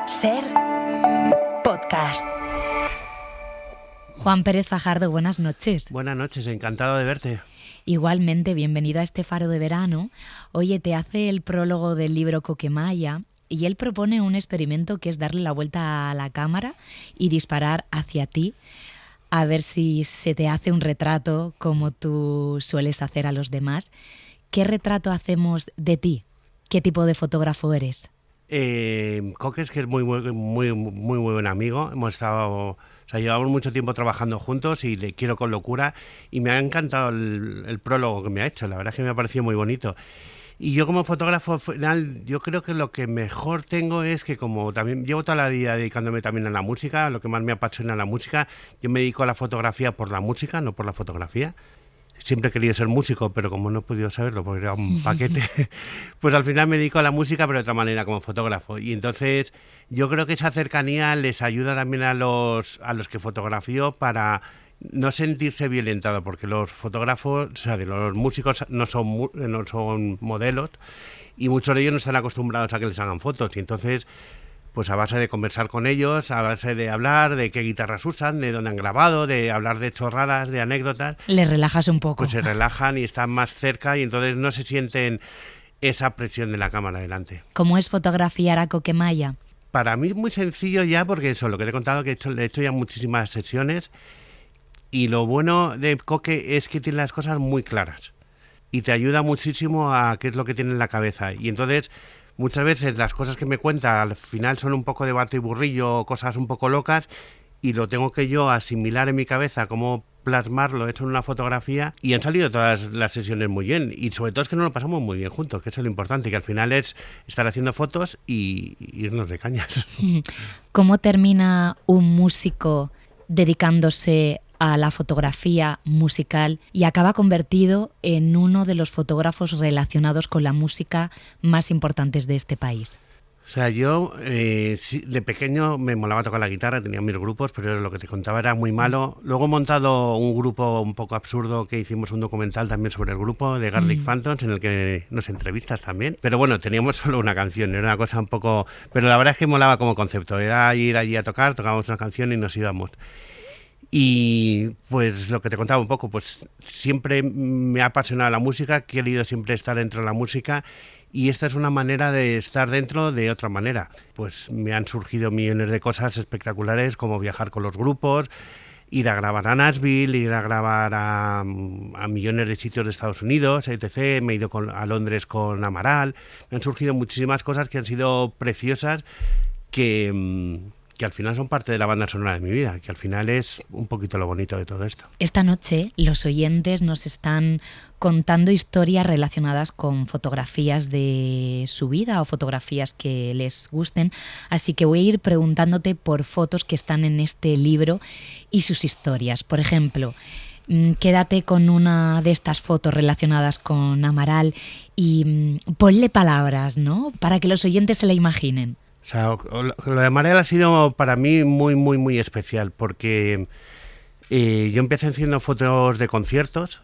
Ser podcast. Juan Pérez Fajardo, buenas noches. Buenas noches, encantado de verte. Igualmente, bienvenido a este faro de verano. Oye, te hace el prólogo del libro Coquemaya y él propone un experimento que es darle la vuelta a la cámara y disparar hacia ti a ver si se te hace un retrato como tú sueles hacer a los demás. ¿Qué retrato hacemos de ti? ¿Qué tipo de fotógrafo eres? Coque, que es muy buen amigo. Llevamos mucho tiempo trabajando juntos y le quiero con locura y me ha encantado el prólogo que me ha hecho. La verdad es que me ha parecido muy bonito. Y yo como fotógrafo final, yo creo que lo que mejor tengo es que como también llevo toda la vida dedicándome también a la música, lo que más me apasiona la música, yo me dedico a la fotografía por la música, no por la fotografía. Siempre he querido ser músico, pero como no he podido saberlo porque era un paquete, pues al final me dedico a la música, pero de otra manera como fotógrafo. Y entonces yo creo que esa cercanía les ayuda también a los que fotografío para no sentirse violentado, porque los fotógrafos, o sea, los músicos no son modelos y muchos de ellos no están acostumbrados a que les hagan fotos. Y entonces, pues a base de conversar con ellos, a base de hablar de qué guitarras usan, de dónde han grabado, de hablar de chorradas, de anécdotas. Les relajas un poco. Pues se relajan y están más cerca y entonces no se sienten esa presión de la cámara delante. ¿Cómo es fotografiar a Coquemaya? Para mí es muy sencillo ya, porque eso, lo que te he contado, que he hecho ya muchísimas sesiones y lo bueno de Coque es que tiene las cosas muy claras y te ayuda muchísimo a qué es lo que tiene en la cabeza. Y entonces muchas veces las cosas que me cuenta al final son un poco de bato y burrillo, cosas un poco locas, y lo tengo que yo asimilar en mi cabeza, cómo plasmarlo hecho en una fotografía, y han salido todas las sesiones muy bien, y sobre todo es que nos lo pasamos muy bien juntos, que eso es lo importante, que al final es estar haciendo fotos y irnos de cañas. ¿Cómo termina un músico dedicándose a la fotografía musical y acaba convertido en uno de los fotógrafos relacionados con la música más importantes de este país? O sea, yo de pequeño me molaba tocar la guitarra, tenía mis grupos, pero lo que te contaba era muy malo. Luego he montado un grupo un poco absurdo que hicimos un documental también sobre el grupo de Garlic Phantoms, en el que nos entrevistas también. Pero bueno, teníamos solo una canción, era una cosa un poco... Pero la verdad es que molaba como concepto, era ir allí a tocar, tocábamos una canción y nos íbamos. Y pues lo que te contaba un poco, pues siempre me ha apasionado la música, he querido siempre estar dentro de la música y esta es una manera de estar dentro de otra manera. Pues me han surgido millones de cosas espectaculares como viajar con los grupos, ir a grabar a Nashville, ir a grabar a millones de sitios de Estados Unidos, etc. Me he ido a Londres con Amaral, me han surgido muchísimas cosas que han sido preciosas que al final son parte de la banda sonora de mi vida, que al final es un poquito lo bonito de todo esto. Esta noche los oyentes nos están contando historias relacionadas con fotografías de su vida o fotografías que les gusten, así que voy a ir preguntándote por fotos que están en este libro y sus historias. Por ejemplo, quédate con una de estas fotos relacionadas con Amaral y ponle palabras, ¿no?, para que los oyentes se la imaginen. O sea, lo de Amaral ha sido para mí muy especial porque yo empecé haciendo fotos de conciertos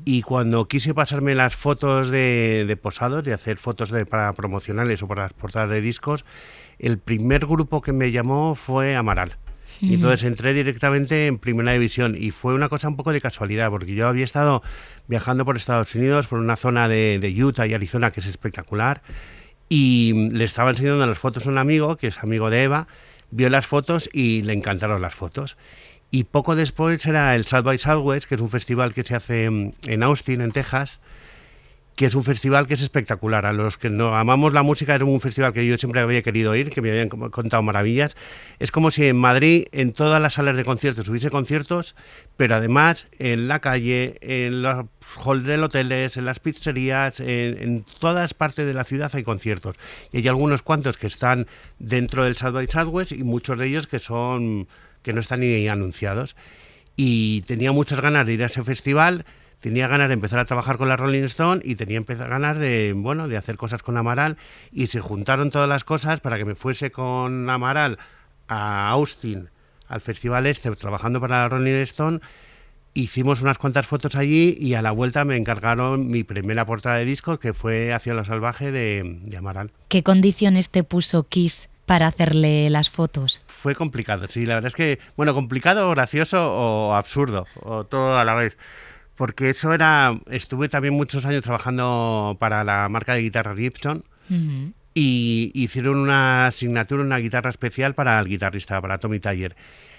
y cuando quise pasarme las fotos de posados, de hacer fotos para promocionales o para las portadas de discos, el primer grupo que me llamó fue Amaral. Y entonces entré directamente en Primera División y fue una cosa un poco de casualidad porque yo había estado viajando por Estados Unidos, por una zona de Utah y Arizona que es espectacular. Y le estaba enseñando las fotos a un amigo, que es amigo de Eva, vio las fotos y le encantaron las fotos. Y poco después era el South by Southwest, que es un festival que se hace en Austin, en Texas, que es un festival que es espectacular. A los que no amamos la música, era un festival que yo siempre había querido ir, que me habían contado maravillas. Es como si en Madrid, en todas las salas de conciertos, hubiese conciertos, pero además en la calle, en los halls de hoteles, en las pizzerías, en todas partes de la ciudad hay conciertos. Y hay algunos cuantos que están dentro del South by Southwest y muchos de ellos que no están ni anunciados. Y tenía muchas ganas de ir a ese festival. Tenía ganas de empezar a trabajar con la Rolling Stone y tenía ganas de hacer cosas con Amaral y se juntaron todas las cosas para que me fuese con Amaral a Austin, al festival trabajando para la Rolling Stone. Hicimos unas cuantas fotos allí y a la vuelta me encargaron mi primera portada de discos, que fue Hacia lo salvaje de Amaral. ¿Qué condiciones te puso Kiss para hacerle las fotos? Fue complicado, sí, la verdad es que, bueno, complicado, gracioso o absurdo, o todo a la vez. Porque estuve también muchos años trabajando para la marca de guitarras Gibson. Uh-huh. Y hicieron una asignatura, una guitarra especial para el guitarrista, para Tommy Thayer.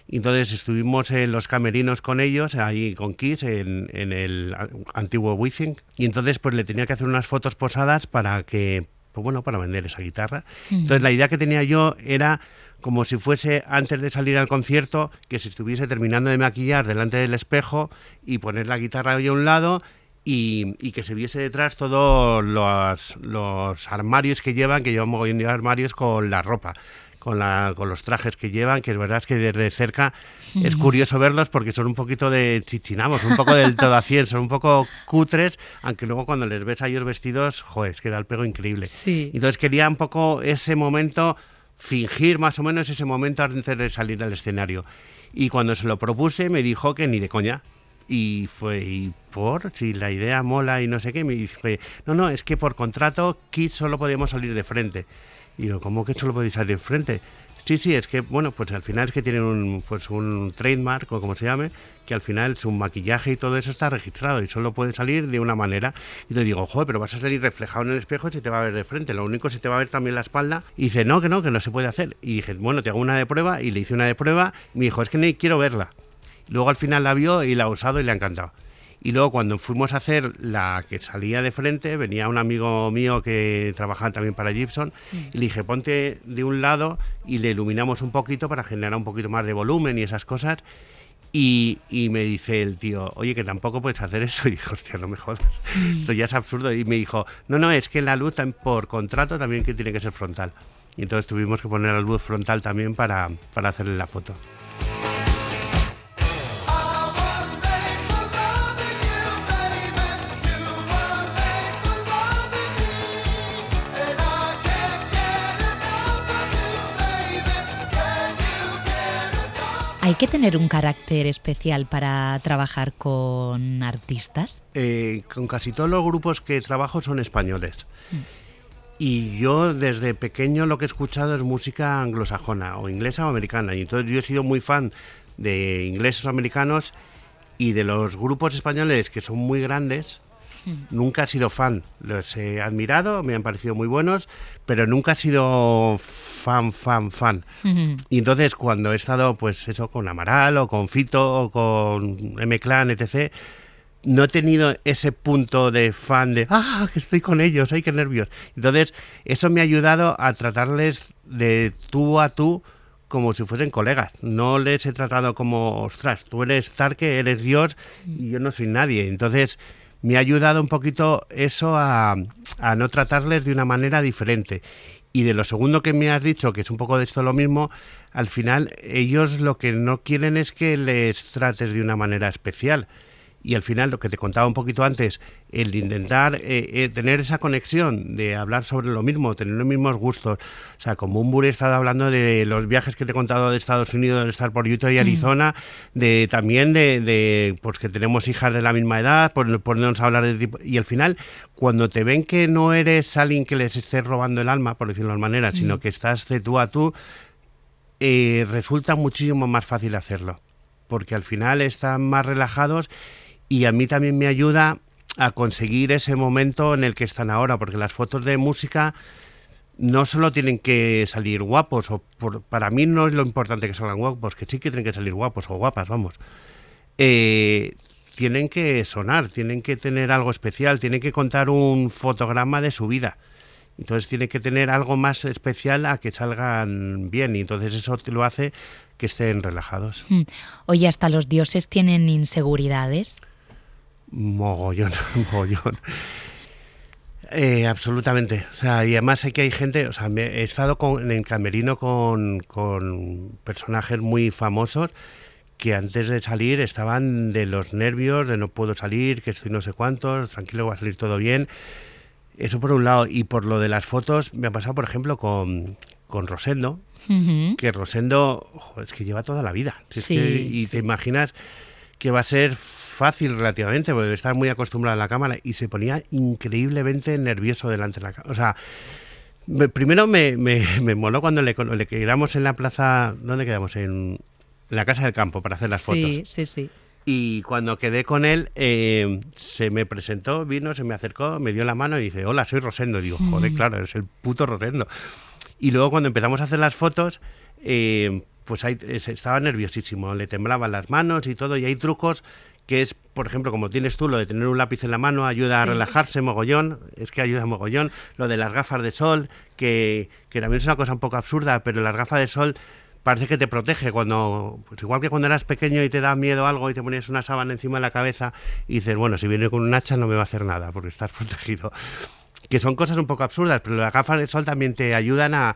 Entonces estuvimos en los camerinos con ellos, ahí con Kiss, en el antiguo Wizzing, y entonces pues le tenía que hacer unas fotos posadas para que, pues bueno, para vender esa guitarra. Entonces la idea que tenía yo era como si fuese antes de salir al concierto, que se estuviese terminando de maquillar delante del espejo y poner la guitarra ahí a un lado y que se viese detrás todos los armarios que llevan mogollón de armarios con la ropa, con los trajes que llevan, que es verdad es que desde cerca es curioso verlos porque son un poquito de chichinamos, un poco del todo a 100, son un poco cutres, aunque luego cuando les ves a ellos vestidos, joder, es que da el pego increíble. Sí. Entonces quería un poco ese momento, fingir más o menos ese momento antes de salir al escenario. Y cuando se lo propuse me dijo que ni de coña. Y si la idea mola y no sé qué, me dije, no, es que por contrato Kiss solo podíamos salir de frente. Y digo, ¿cómo que solo podéis salir de frente? Sí, es que, bueno, pues al final es que tienen un trademark, o como se llame, que al final su maquillaje y todo eso está registrado y solo puede salir de una manera. Y te digo, joder, pero vas a salir reflejado en el espejo y se te va a ver de frente. Lo único se te va a ver también la espalda. Y dice, que no se puede hacer. Y dije, bueno, te hago una de prueba. Y le hice una de prueba. Y me dijo, es que ni quiero verla. Luego al final la vio y la ha usado y le ha encantado. Y luego cuando fuimos a hacer la que salía de frente, venía un amigo mío que trabajaba también para Gibson y le dije, ponte de un lado y le iluminamos un poquito para generar un poquito más de volumen y esas cosas. Y me dice el tío, oye, que tampoco puedes hacer eso. Y dije, hostia, no me jodas, esto ya es absurdo. Y me dijo, no, es que la luz por contrato también que tiene que ser frontal. Y entonces tuvimos que poner la luz frontal también para hacerle la foto. ¿Hay que tener un carácter especial para trabajar con artistas? Con casi todos los grupos que trabajo son españoles. Y yo desde pequeño lo que he escuchado es música anglosajona, o inglesa o americana. Y entonces yo he sido muy fan de ingleses o americanos y de los grupos españoles que son muy grandes. Nunca he sido fan, los he admirado, me han parecido muy buenos, pero nunca he sido fan. Y entonces cuando he estado, pues eso, con Amaral o con Fito o con M-Clan, etc., no he tenido ese punto de fan de que estoy con ellos, ¡ay, qué nervios! Entonces eso me ha ayudado a tratarles de tú a tú como si fuesen colegas. No les he tratado como, ostras, tú eres Tarque, eres Dios y yo no soy nadie. Entonces me ha ayudado un poquito eso a no tratarles de una manera diferente. Y de lo segundo que me has dicho, que es un poco de esto lo mismo, al final ellos lo que no quieren es que les trates de una manera especial. Y al final, lo que te contaba un poquito antes, el intentar tener esa conexión de hablar sobre lo mismo, tener los mismos gustos. O sea, como un Buri he estado hablando de los viajes que te he contado de Estados Unidos, de estar por Utah y Arizona, también de pues que tenemos hijas de la misma edad, ponernos a hablar de tipo. Y al final, cuando te ven que no eres alguien que les estés robando el alma, por decirlo de alguna manera, sino que estás de tú a tú, resulta muchísimo más fácil hacerlo. Porque al final están más relajados. Y a mí también me ayuda a conseguir ese momento en el que están ahora, porque las fotos de música no solo tienen que salir guapos, para mí no es lo importante que salgan guapos, que sí que tienen que salir guapos o guapas, vamos. Tienen que sonar, tienen que tener algo especial, tienen que contar un fotograma de su vida. Entonces tiene que tener algo más especial a que salgan bien, y entonces eso te lo hace que estén relajados. Oye, ¿hasta los dioses tienen inseguridades? Mogollón. Absolutamente. O sea, y además sé que hay gente, o sea, he estado en el camerino con personajes muy famosos que antes de salir estaban de los nervios, de no puedo salir, que estoy no sé cuántos, tranquilo, va a salir todo bien. Eso por un lado. Y por lo de las fotos, me ha pasado, por ejemplo, con Rosendo, que Rosendo, es que lleva toda la vida. Te imaginas que va a ser fácil relativamente, porque estar muy acostumbrado a la cámara, y se ponía increíblemente nervioso delante de la cámara. O sea, Primero me moló cuando le quedamos en la plaza, ¿dónde quedamos? En la Casa del Campo para hacer las fotos. Sí. Y cuando quedé con él, se me presentó, vino, se me acercó, me dio la mano y dice, hola, soy Rosendo. Digo, joder, claro, es el puto Rosendo. Y luego cuando empezamos a hacer las fotos, pues ahí estaba nerviosísimo, le temblaban las manos y todo, y hay trucos que es, por ejemplo, como tienes tú, lo de tener un lápiz en la mano ayuda a relajarse mogollón, es que ayuda mogollón, lo de las gafas de sol, que también es una cosa un poco absurda, pero las gafas de sol parece que te protege cuando, pues igual que cuando eras pequeño y te da miedo algo y te ponías una sábana encima de la cabeza y dices, bueno, si viene con un hacha no me va a hacer nada porque estás protegido. Que son cosas un poco absurdas, pero las gafas de sol también te ayudan a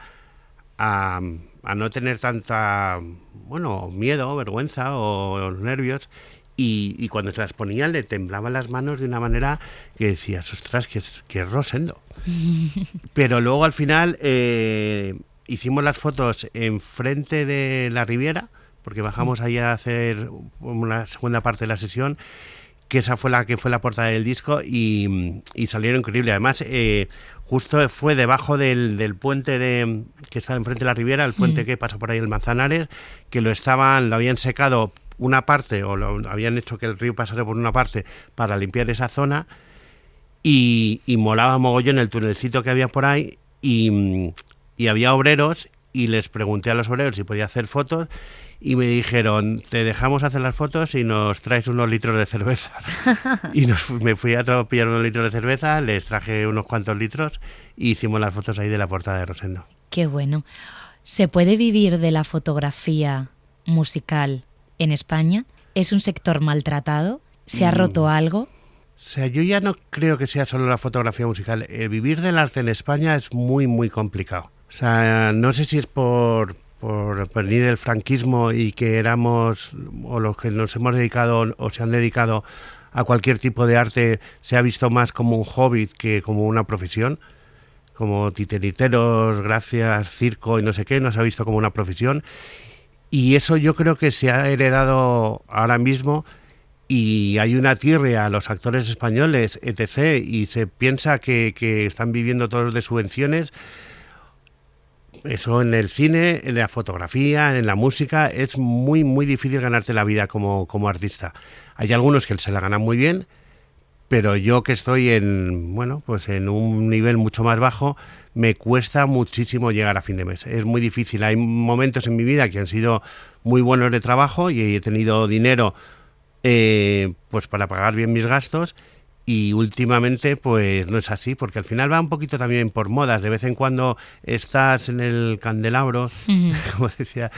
no tener tanta, bueno, miedo, vergüenza o nervios. Y cuando se las ponían le temblaban las manos de una manera que decías, ostras, que es Rosendo. Pero luego al final hicimos las fotos enfrente de la Riviera, porque bajamos ahí a hacer una segunda parte de la sesión, que esa fue la que fue la portada del disco y salieron increíbles. Además, justo fue debajo del puente que está enfrente de la Riviera, el puente que pasa por ahí el Manzanares, que lo habían secado una parte, o lo habían hecho que el río pasara por una parte para limpiar esa zona, y molaba mogollón el tunelcito que había por ahí, y había obreros, y les pregunté a los obreros si podía hacer fotos, y me dijeron, te dejamos hacer las fotos y nos traes unos litros de cerveza. Y me fui a pillar unos litros de cerveza, les traje unos cuantos litros, y hicimos las fotos ahí de la portada de Rosendo. Qué bueno. ¿Se puede vivir de la fotografía musical en España? ¿Es un sector maltratado? ¿Se ha roto algo? O sea, yo ya no creo que sea solo la fotografía musical. Vivir del arte en España es muy, muy complicado. O sea, no sé si es por venir del franquismo y que éramos, o los que nos hemos dedicado o se han dedicado a cualquier tipo de arte, se ha visto más como un hobby que como una profesión. Como titiriteros, gracias, circo y no sé qué, no se ha visto como una profesión. Y eso yo creo que se ha heredado ahora mismo y hay una tirria a los actores españoles, etc. Y se piensa que están viviendo todos de subvenciones. Eso en el cine, en la fotografía, en la música, es muy, muy difícil ganarte la vida como artista. Hay algunos que se la ganan muy bien, pero yo que estoy en un nivel mucho más bajo, me cuesta muchísimo llegar a fin de mes. Es muy difícil. Hay momentos en mi vida que han sido muy buenos de trabajo y he tenido dinero pues para pagar bien mis gastos, y últimamente pues no es así, porque al final va un poquito también por modas. De vez en cuando estás en el candelabro, como decía,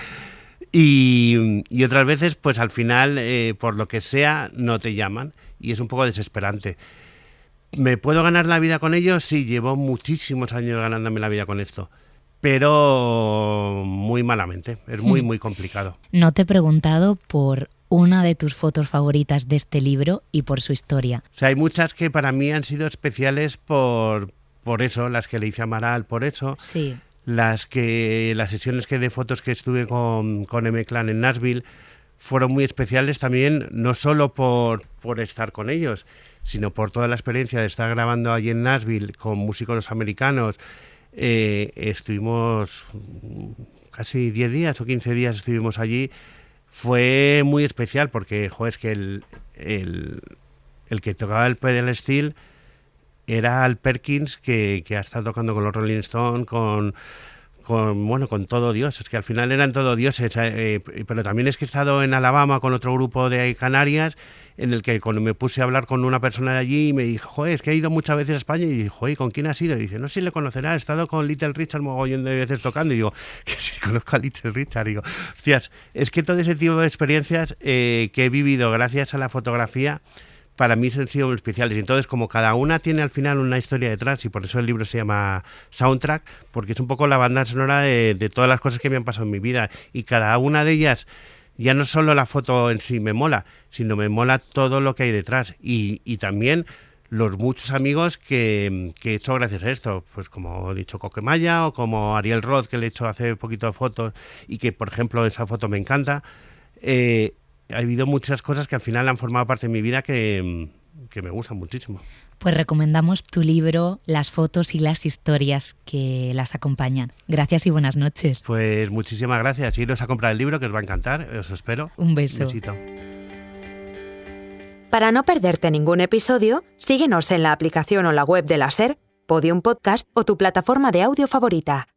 y otras veces pues al final por lo que sea no te llaman y es un poco desesperante. ¿Me puedo ganar la vida con ello? Sí, llevo muchísimos años ganándome la vida con esto, pero muy malamente, es muy, muy complicado. No te he preguntado por una de tus fotos favoritas de este libro y por su historia. O sea, hay muchas que para mí han sido especiales por eso, las que le hice a Amaral, por eso. Sí. Las sesiones de fotos que estuve con M-Clan en Nashville fueron muy especiales también, no solo por estar con ellos, sino por toda la experiencia de estar grabando allí en Nashville con músicos americanos. Estuvimos casi 10 días o 15 días estuvimos allí. Fue muy especial porque, joder, es que el que tocaba el pedal steel era Al Perkins, que ha estado tocando con los Rolling Stones, con todo Dios. Es que al final eran todo dioses, pero también es que he estado en Alabama con otro grupo de Canarias, en el que cuando me puse a hablar con una persona de allí y me dijo, joder, es que he ido muchas veces a España, y dijo, joder, ¿con quién has ido? Y dice, no sé si le conocerá, he estado con Little Richard mogollón de veces tocando, y digo, que sí conozco a Little Richard, digo, hostias, es que todo ese tipo de experiencias que he vivido gracias a la fotografía, para mí han sido muy especiales. Entonces, como cada una tiene al final una historia detrás, y por eso el libro se llama Soundtrack, porque es un poco la banda sonora de todas las cosas que me han pasado en mi vida, y cada una de ellas, ya no solo la foto en sí me mola, sino me mola todo lo que hay detrás, y también los muchos amigos que he hecho gracias a esto, pues como he dicho, Coquemaya, o como Ariel Roth, que le he hecho hace poquito de fotos, y que por ejemplo esa foto me encanta. Ha habido muchas cosas que al final han formado parte de mi vida que me gustan muchísimo. Pues recomendamos tu libro, las fotos y las historias que las acompañan. Gracias y buenas noches. Pues muchísimas gracias. Iros a comprar el libro, que os va a encantar. Os espero. Un beso. Un besito. Para no perderte ningún episodio, síguenos en la aplicación o la web de la SER, Podium Podcast o tu plataforma de audio favorita.